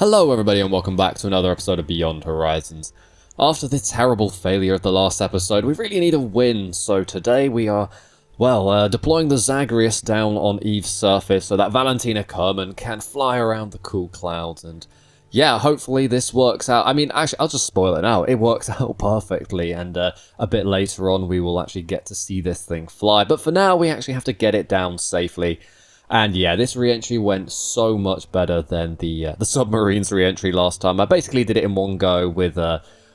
Hello everybody and welcome back to another episode of Beyond Horizons. After the terrible failure of the last episode, we really need a win, so today we are, deploying the Zagrias down on Eve's surface so that Valentina Kerman can fly around the cool clouds, and yeah, hopefully this works out. I mean, actually, I'll just spoil it now. It works out perfectly, and a bit later on we will actually get to see this thing fly, but for now we actually have to get it down safely. And yeah, this re-entry went so much better than the submarine's re-entry last time. I basically did it in one go with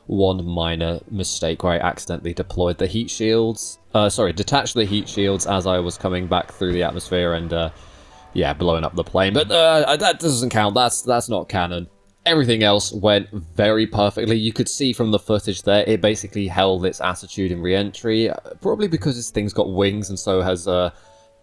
one minor mistake where I accidentally deployed the heat shields. Detached the heat shields as I was coming back through the atmosphere and, yeah, blowing up the plane. But that doesn't count. That's not canon. Everything else went very perfectly. You could see from the footage there, it basically held its attitude in re-entry. Probably because this thing's got wings and so has a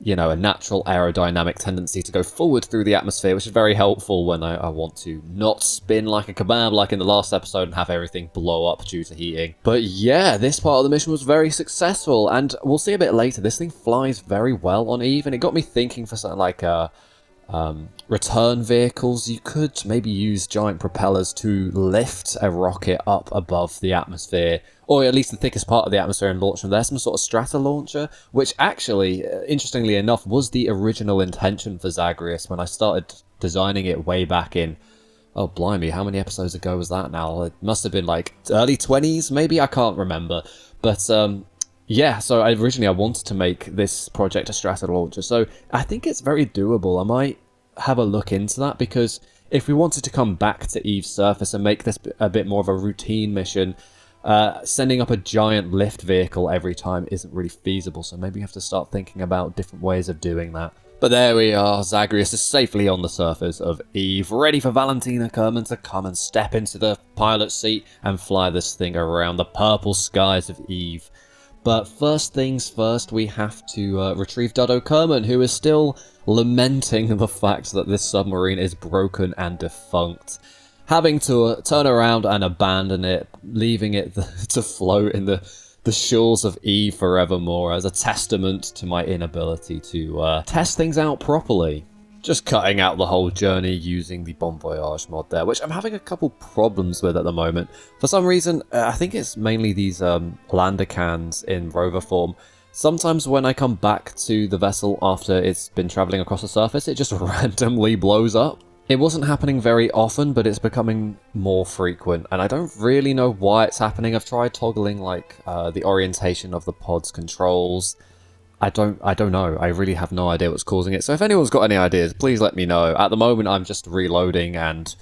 natural aerodynamic tendency to go forward through the atmosphere, which is very helpful when I want to not spin like a kebab like in the last episode and have everything blow up due to heating. But yeah, this part of the mission was very successful, and we'll see a bit later, this thing flies very well on Eve, and it got me thinking for something like return vehicles. You could maybe use giant propellers to lift a rocket up above the atmosphere, or at least the thickest part of the atmosphere, and launch from there. Some sort of strata launcher, which actually, interestingly enough, was the original intention for Zagreus when I started designing it way back in, oh blimey, how many episodes ago was that now? It must have been like early 20s, maybe? I can't remember. But yeah, so originally I wanted to make this project a strata launcher, so I think it's very doable. I might have a look into that, because if we wanted to come back to Eve's surface and make this a bit more of a routine mission, sending up a giant lift vehicle every time isn't really feasible, so maybe we have to start thinking about different ways of doing that. But there we are, Zagreus is safely on the surface of Eve, ready for Valentina Kerman to come and step into the pilot seat and fly this thing around the purple skies of Eve. But first things first, we have to retrieve Duddo Kerman, who is still lamenting the fact that this submarine is broken and defunct, having to turn around and abandon it, leaving it to float in the shores of Eve forevermore as a testament to my inability to test things out properly. Just cutting out the whole journey using the Bon Voyage mod there, which I'm having a couple problems with at the moment. For some reason, I think it's mainly these lander cans in rover form. Sometimes when I come back to the vessel after it's been travelling across the surface, it just randomly blows up. It wasn't happening very often, but it's becoming more frequent, and I don't really know why it's happening. I've tried toggling like the orientation of the pod's controls. I don't know. I really have no idea what's causing it. So if anyone's got any ideas, please let me know. At the moment, I'm just reloading and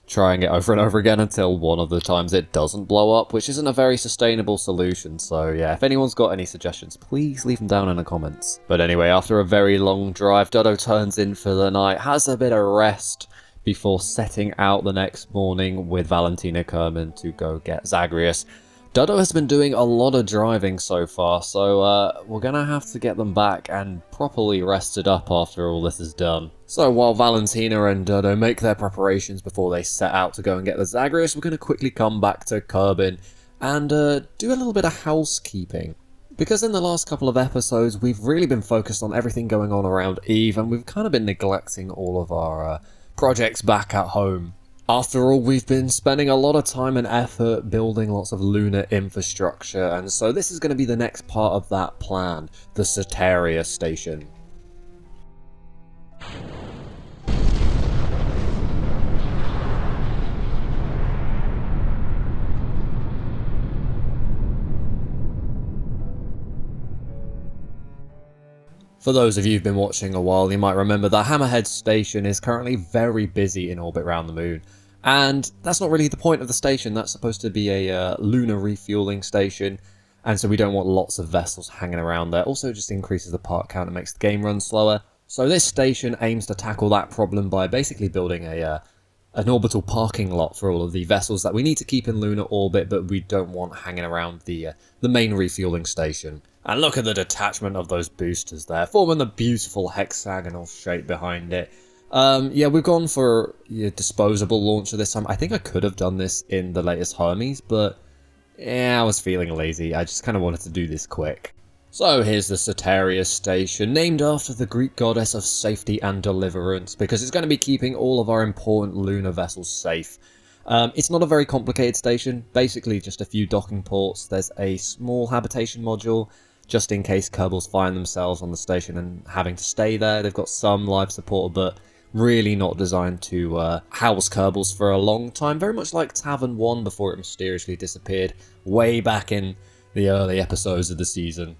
trying it over and over again until one of the times it doesn't blow up, which isn't a very sustainable solution. So yeah, if anyone's got any suggestions, please leave them down in the comments. But anyway, after a very long drive, Duddo turns in for the night, has a bit of rest before setting out the next morning with Valentina Kerman to go get Zagreus. Duddo has been doing a lot of driving so far, so we're gonna have to get them back and properly rested up after all this is done. So while Valentina and Duddo make their preparations before they set out to go and get the Zagreus, we're gonna quickly come back to Kerman and do a little bit of housekeeping. Because in the last couple of episodes, we've really been focused on everything going on around Eve, and we've kind of been neglecting all of our projects back at home. After all, we've been spending a lot of time and effort building lots of lunar infrastructure, and so this is going to be the next part of that plan, the Soteria Station. For those of you who've been watching a while, you might remember that Hammerhead station is currently very busy in orbit around the moon. And that's not really the point of the station. That's supposed to be a lunar refueling station, and so we don't want lots of vessels hanging around there. Also, it just increases the part count and makes the game run slower. So this station aims to tackle that problem by basically building an orbital parking lot for all of the vessels that we need to keep in lunar orbit, but we don't want hanging around the main refueling station. And look at the detachment of those boosters there, forming the beautiful hexagonal shape behind it. Yeah, we've gone for a disposable launcher this time. I think I could have done this in the latest Hermes, but yeah, I was feeling lazy. I just kind of wanted to do this quick. So here's the Soteria Station, named after the Greek goddess of safety and deliverance, because it's going to be keeping all of our important lunar vessels safe. It's not a very complicated station, basically just a few docking ports. There's a small habitation module, just in case Kerbals find themselves on the station and having to stay there. They've got some life support, but really not designed to house Kerbals for a long time. Very much like Tavern 1 before it mysteriously disappeared way back in the early episodes of the season.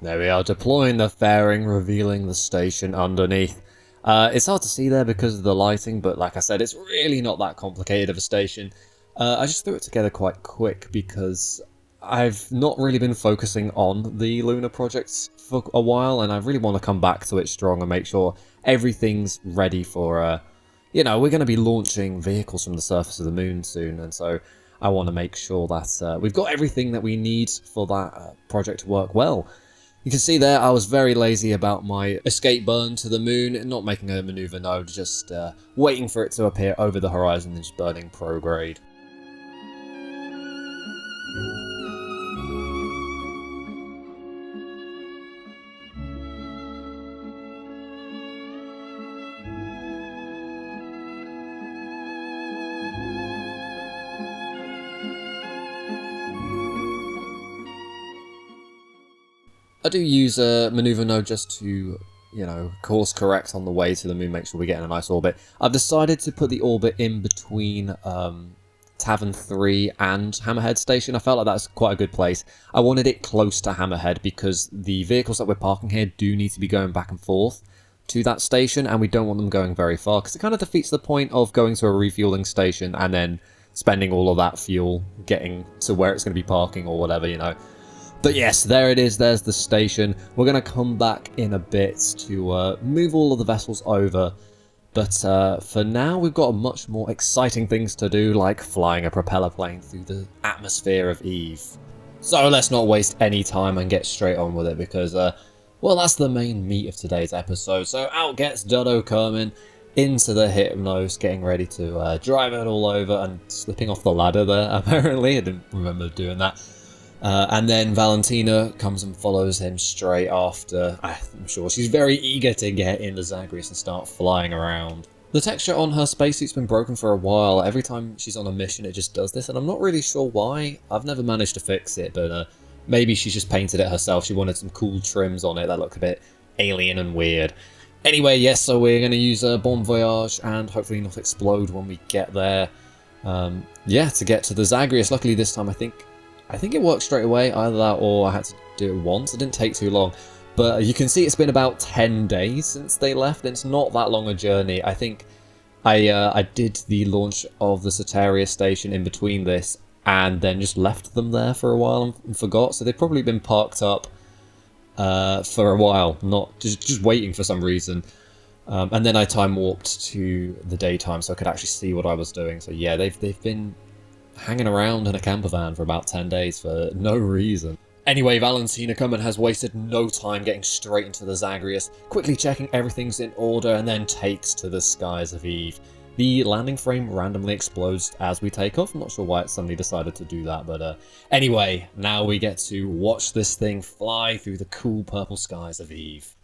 There we are, deploying the fairing, revealing the station underneath. It's hard to see there because of the lighting, but like I said, it's really not that complicated of a station. I just threw it together quite quick because I've not really been focusing on the Lunar projects for a while, and I really want to come back to it strong and make sure everything's ready for, we're going to be launching vehicles from the surface of the moon soon, and so I want to make sure that we've got everything that we need for that project to work well. You can see there I was very lazy about my escape burn to the moon, not making a maneuver node, just waiting for it to appear over the horizon and just burning prograde. I do use a maneuver node just to, course correct on the way to the moon, make sure we get in a nice orbit. I've decided to put the orbit in between Tavern 3 and Hammerhead Station. I felt like that's quite a good place. I wanted it close to Hammerhead because the vehicles that we're parking here do need to be going back and forth to that station, and we don't want them going very far because it kind of defeats the point of going to a refueling station and then spending all of that fuel getting to where it's going to be parking or whatever. But yes, there it is, there's the station. We're going to come back in a bit to move all of the vessels over. But for now, we've got much more exciting things to do, like flying a propeller plane through the atmosphere of Eve. So let's not waste any time and get straight on with it, because, that's the main meat of today's episode. So out gets Valentina Kerman into the Hypnos, getting ready to drive it all over and slipping off the ladder there, apparently. I didn't remember doing that. And then Valentina comes and follows him straight after. I'm sure she's very eager to get in the Zagrias and start flying around. The texture on her spacesuit's been broken for a while. Every time she's on a mission it just does this, and I'm not really sure why. I've never managed to fix it, but maybe she's just painted it herself. She wanted some cool trims on it that look a bit alien and weird. Anyway, yes, so we're going to use a Bon Voyage and hopefully not explode when we get there. To get to the Zagrias. Luckily this time I think it worked straight away, either that or I had to do it once. It didn't take too long. But you can see it's been about 10 days since they left. It's not that long a journey. I think I did the launch of the Soteria Station in between this and then just left them there for a while and forgot. So they've probably been parked up for a while, not just waiting for some reason. And then I time warped to the daytime so I could actually see what I was doing. So yeah, they've been hanging around in a camper van for about 10 days for no reason. Anyway, Valentina Kerman has wasted no time getting straight into the Zagrias, quickly checking everything's in order, and then takes to the skies of Eve. The landing frame randomly explodes as we take off. I'm not sure why it suddenly decided to do that, but anyway, now we get to watch this thing fly through the cool purple skies of Eve.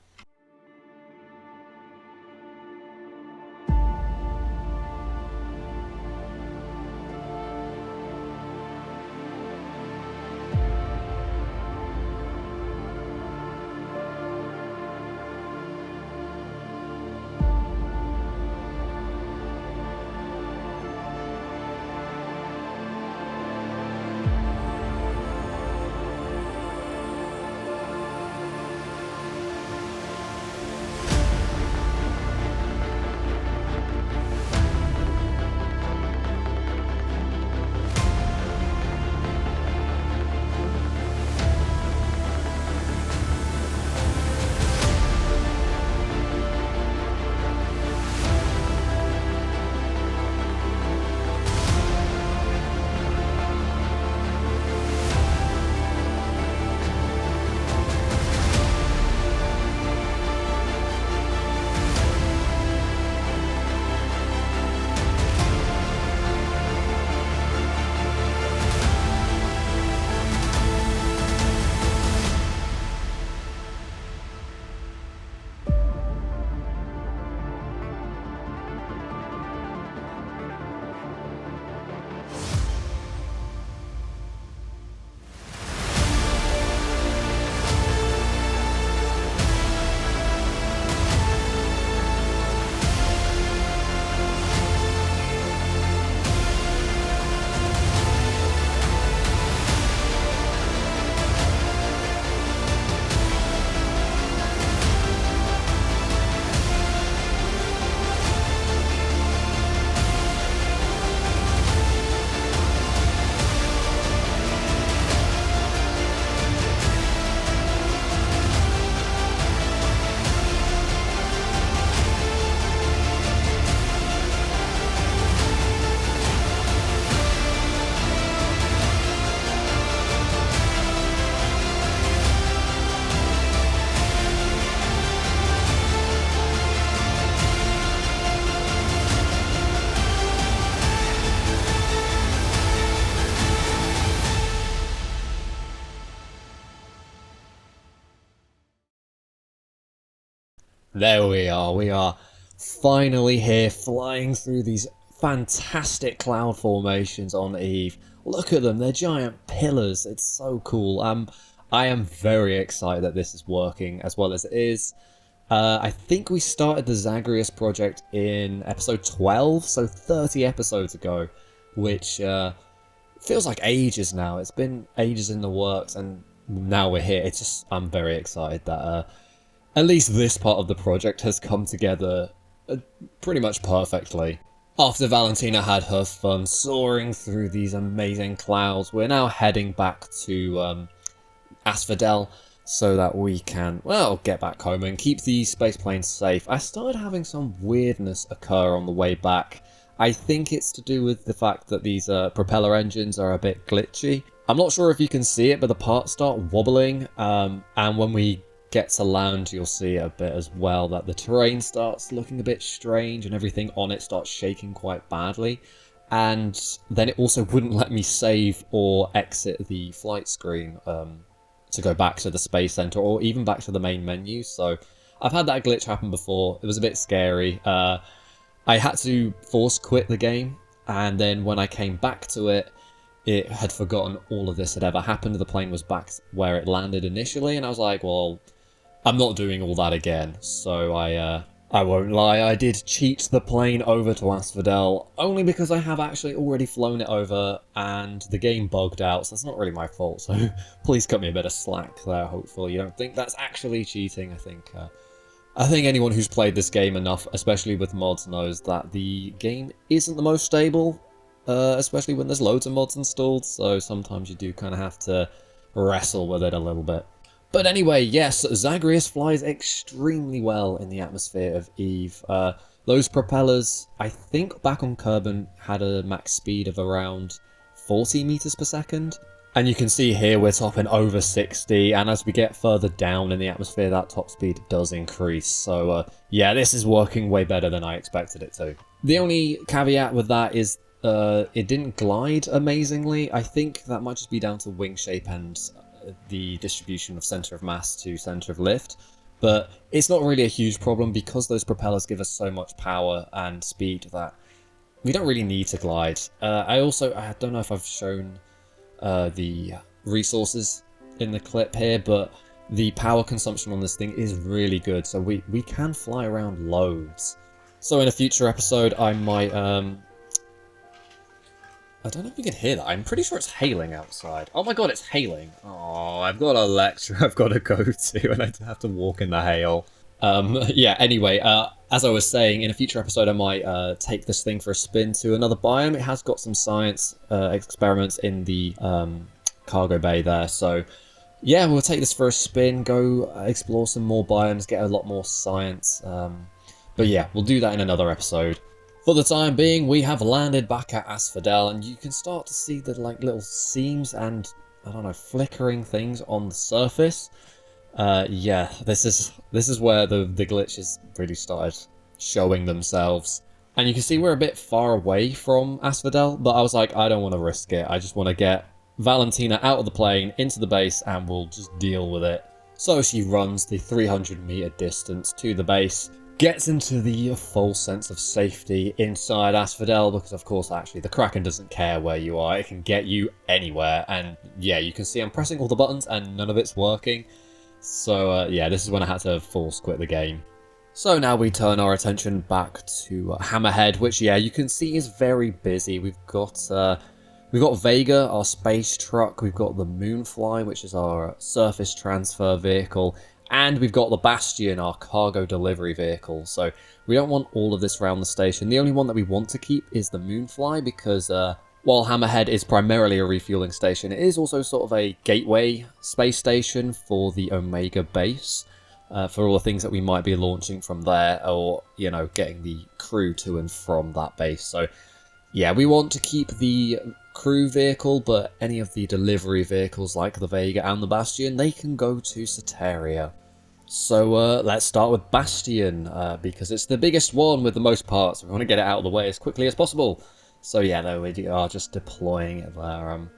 There we are. We are finally here, flying through these fantastic cloud formations on Eve. Look at them, they're giant pillars. It's so cool. I am very excited that this is working as well as it is. I think we started the Zagreus project in episode 12, so 30 episodes ago, which feels like ages now. It's been ages in the works, and now we're here. I'm very excited that at least this part of the project has come together pretty much perfectly. After Valentina had her fun soaring through these amazing clouds, we're now heading back to Asphodel so that we can, well, get back home and keep the space planes safe. I started having some weirdness occur on the way back. I think it's to do with the fact that these propeller engines are a bit glitchy. I'm not sure if you can see it, but the parts start wobbling, and when we get to land, you'll see a bit as well that the terrain starts looking a bit strange and everything on it starts shaking quite badly. And then it also wouldn't let me save or exit the flight screen to go back to the Space Center or even back to the main menu. So I've had that glitch happen before. It was a bit scary. I had to force quit the game, and then when I came back to it, it had forgotten all of this had ever happened. The plane was back where it landed initially, and I was like, well, I'm not doing all that again. So I won't lie, I did cheat the plane over to Asphodel, only because I have actually already flown it over, and the game bugged out, so that's not really my fault, so please cut me a bit of slack there. Hopefully you don't think that's actually cheating. I think anyone who's played this game enough, especially with mods, knows that the game isn't the most stable, especially when there's loads of mods installed, so sometimes you do kind of have to wrestle with it a little bit. But anyway, yes, Zagreus flies extremely well in the atmosphere of Eve. Those propellers, I think back on Kerman, had a max speed of around 40 meters per second. And you can see here we're topping over 60, and as we get further down in the atmosphere, that top speed does increase. So yeah, this is working way better than I expected it to. The only caveat with that is it didn't glide amazingly. I think that might just be down to wing shape and the distribution of center of mass to center of lift, but it's not really a huge problem because those propellers give us so much power and speed that we don't really need to glide. I don't know if I've shown the resources in the clip here, but the power consumption on this thing is really good, so we can fly around loads. So in a future episode I might I don't know if you can hear that. I'm pretty sure it's hailing outside. Oh my god, it's hailing. Oh, I've got a lecture I've got to go to, and I have to walk in the hail. Yeah, anyway, as I was saying, in a future episode I might take this thing for a spin to another biome. It has got some science experiments in the cargo bay there, so yeah, we'll take this for a spin, go explore some more biomes, get a lot more science. But yeah, we'll do that in another episode. For the time being, we have landed back at Asphodel, and you can start to see the little seams and, I don't know, flickering things on the surface. Yeah, this is where the glitches really started showing themselves. And you can see we're a bit far away from Asphodel, but I was like, I don't want to risk it. I just want to get Valentina out of the plane, into the base, and we'll just deal with it. So she runs the 300-meter distance to the base, gets into the full sense of safety inside Asphodel, because of course actually the Kraken doesn't care where you are, it can get you anywhere, and yeah, you can see I'm pressing all the buttons and none of it's working. So yeah, this is when I had to force quit the game. So now we turn our attention back to Hammerhead, which yeah, you can see is very busy. We've got Vega, our space truck, we've got the Moonfly, which is our surface transfer vehicle, and we've got the Bastion, our cargo delivery vehicle. So we don't want all of this around the station. The only one that we want to keep is the Moonfly, because while Hammerhead is primarily a refueling station, it is also sort of a gateway space station for the Omega base, for all the things that we might be launching from there, or, you know, getting the crew to and from that base. So yeah, we want to keep the crew vehicle, but any of the delivery vehicles like the Vega and the Bastion, they can go to Sataria. So let's start with Bastion, because it's the biggest one with the most parts. We want to get it out of the way as quickly as possible. So yeah, there we are, just deploying it there.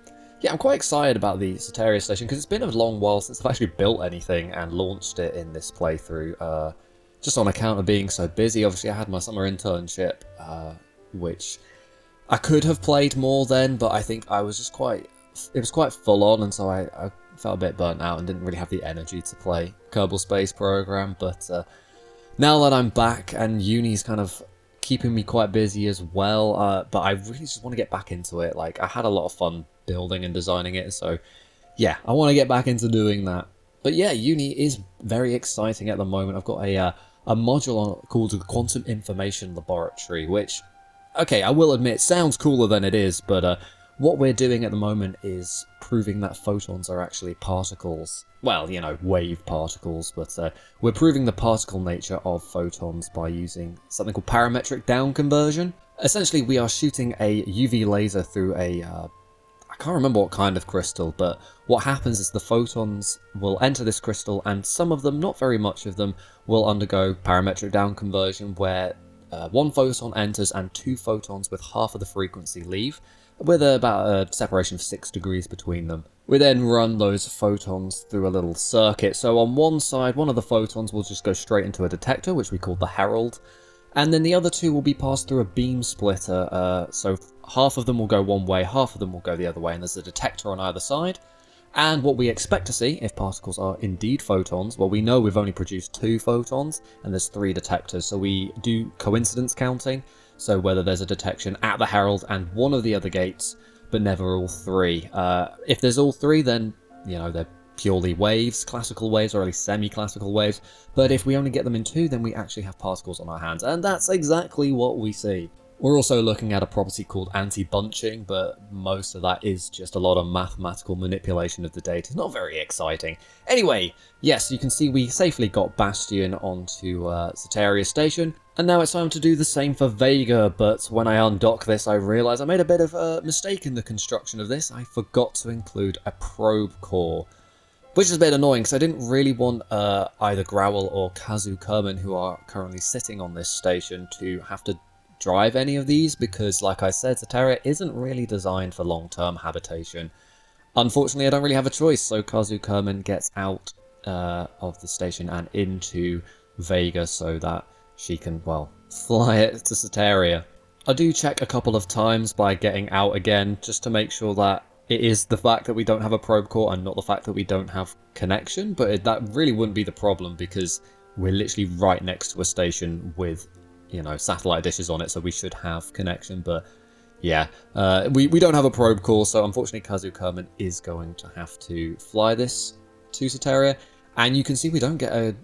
Yeah, I'm quite excited about the Soteria Station, because it's been a long while since I've actually built anything and launched it in this playthrough. just on account of being so busy. Obviously, I had my summer internship, which I could have played more then, but I think I was just it was quite full on, and so I felt a bit burnt out and didn't really have the energy to play Kerbal Space Program. But now that I'm back, and uni's kind of keeping me quite busy as well, but I really just want to get back into it. Like, I had a lot of fun building and designing it, so yeah, I want to get back into doing that. But yeah, uni is very exciting at the moment. I've got a module called the Quantum Information Laboratory, which, okay, I will admit, sounds cooler than it is, but what we're doing at the moment is proving that photons are actually particles. Well, you know, wave particles, but we're proving the particle nature of photons by using something called parametric down conversion. Essentially, we are shooting a UV laser through a I can't remember what kind of crystal, but what happens is the photons will enter this crystal, and some of them, not very much of them, will undergo parametric down conversion, where one photon enters and two photons with half of the frequency leave, with about a separation of 6 degrees between them. We then run those photons through a little circuit. So on one side, one of the photons will just go straight into a detector, which we call the herald, and then the other two will be passed through a beam splitter, so half of them will go one way, half of them will go the other way, and there's a detector on either side. And what we expect to see, if particles are indeed photons, well, we know we've only produced 2 photons, and there's 3 detectors, so we do coincidence counting, so whether there's a detection at the herald and one of the other gates, but never all 3. If there's all 3, then, you know, they're purely waves, classical waves, or at least semi-classical waves, but if we only get them in 2, then we actually have particles on our hands, and that's exactly what we see. We're also looking at a property called anti-bunching, but most of that is just a lot of mathematical manipulation of the data. It's not very exciting. Anyway, yes, you can see we safely got Bastion onto Soteria Station, and now it's time to do the same for Vega, but when I undock this, I realise I made a bit of a mistake in the construction of this. I forgot to include a probe core, which is a bit annoying, because I didn't really want either Growl or Kazu Kerman, who are currently sitting on this station, to have to drive any of these, because, like I said, Sataria isn't really designed for long-term habitation. Unfortunately, I don't really have a choice, so Kazu Kerman gets out of the station and into Vega so that she can, well, fly it to Sataria. I do check a couple of times by getting out again, just to make sure that it is the fact that we don't have a probe core and not the fact that we don't have connection, but that really wouldn't be the problem, because we're literally right next to a station with, you know, satellite dishes on it, so we should have connection. But yeah, we don't have a probe core, so unfortunately Kazu Kerman is going to have to fly this to Sataria, and you can see we don't get a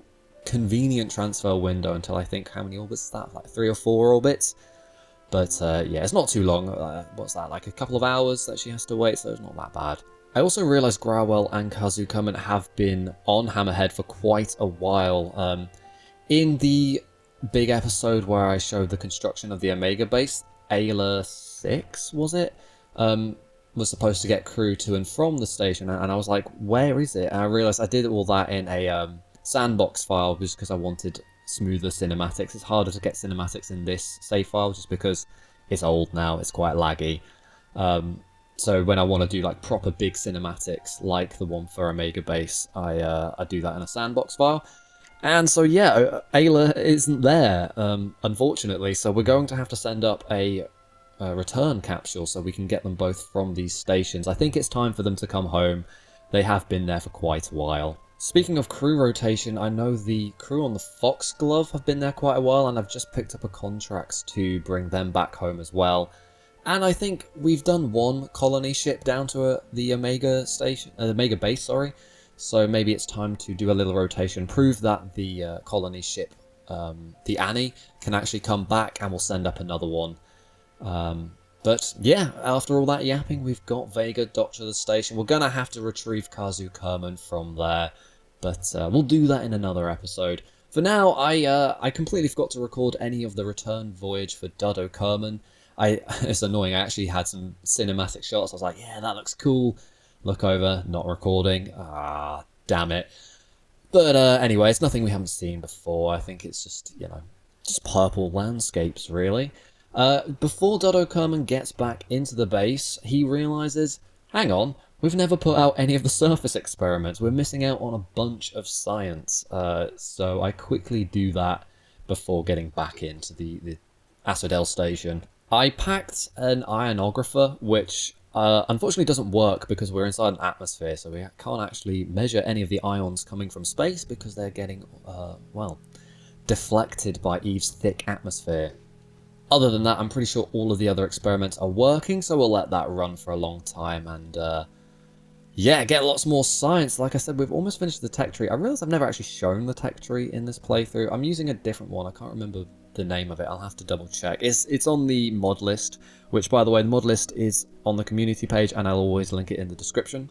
convenient transfer window until, I think, how many orbits is that? Like 3 or 4 orbits? But yeah, it's not too long. What's that, like a couple of hours that she has to wait, so it's not that bad. I also realised Growell and Kazu Kerman have been on Hammerhead for quite a while. In the big episode where I showed the construction of the Omega base, Ayla 6, was it? Was supposed to get crew to and from the station, and I was like, where is it? And I realised I did all that in a sandbox file just because I wanted smoother cinematics. It's harder to get cinematics in this save file just because it's old now, it's quite laggy. So when I want to do like proper big cinematics like the one for Omega base, I do that in a sandbox file. And so yeah, Ayla isn't there, unfortunately, so we're going to have to send up a return capsule so we can get them both from these stations. I think it's time for them to come home. They have been there for quite a while. Speaking of crew rotation, I know the crew on the Foxglove have been there quite a while, and I've just picked up a contract to bring them back home as well. And I think we've done one colony ship down to the Omega station, Omega base, sorry. So maybe it's time to do a little rotation, prove that the colony ship, the Annie, can actually come back, and we'll send up another one. But yeah, after all that yapping, we've got Vega docked to the station. We're going to have to retrieve Kazu Kerman from there, but we'll do that in another episode. For now, I completely forgot to record any of the return voyage for Duddo Kerman. It's annoying, I actually had some cinematic shots. I was like, yeah, that looks cool. Look over, not recording. Ah, damn it. But anyway, it's nothing we haven't seen before. I think it's just, you know, just purple landscapes, really. Before Duddo Kerman gets back into the base, he realises, hang on, we've never put out any of the surface experiments. We're missing out on a bunch of science. So I quickly do that before getting back into the Acidel station. I packed an ionographer, which unfortunately doesn't work because we're inside an atmosphere, so we can't actually measure any of the ions coming from space because they're getting, well, deflected by Eve's thick atmosphere. Other than that, I'm pretty sure all of the other experiments are working, so we'll let that run for a long time and, yeah, get lots more science. Like I said, we've almost finished the tech tree. I realize I've never actually shown the tech tree in this playthrough. I'm using a different one. I can't remember the name of it. I'll have to double check. It's on the mod list, which, by the way, the mod list is on the community page, and I'll always link it in the description.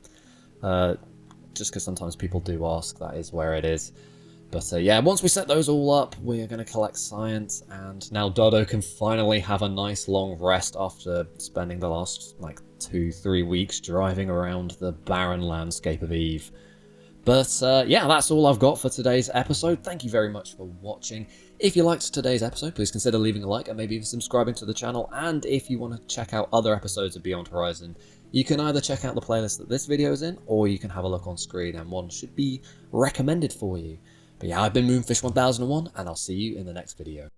Just because sometimes people do ask, that is where it is. But yeah, once we set those all up, we are going to collect science, and now Dodo can finally have a nice long rest after spending the last, like, 2-3 weeks driving around the barren landscape of Eve. But yeah, that's all I've got for today's episode. Thank you very much for watching. If you liked today's episode, please consider leaving a like and maybe even subscribing to the channel. And if you want to check out other episodes of Beyond Horizon, you can either check out the playlist that this video is in, or you can have a look on screen, and one should be recommended for you. But yeah, I've been Moonfish1001, and I'll see you in the next video.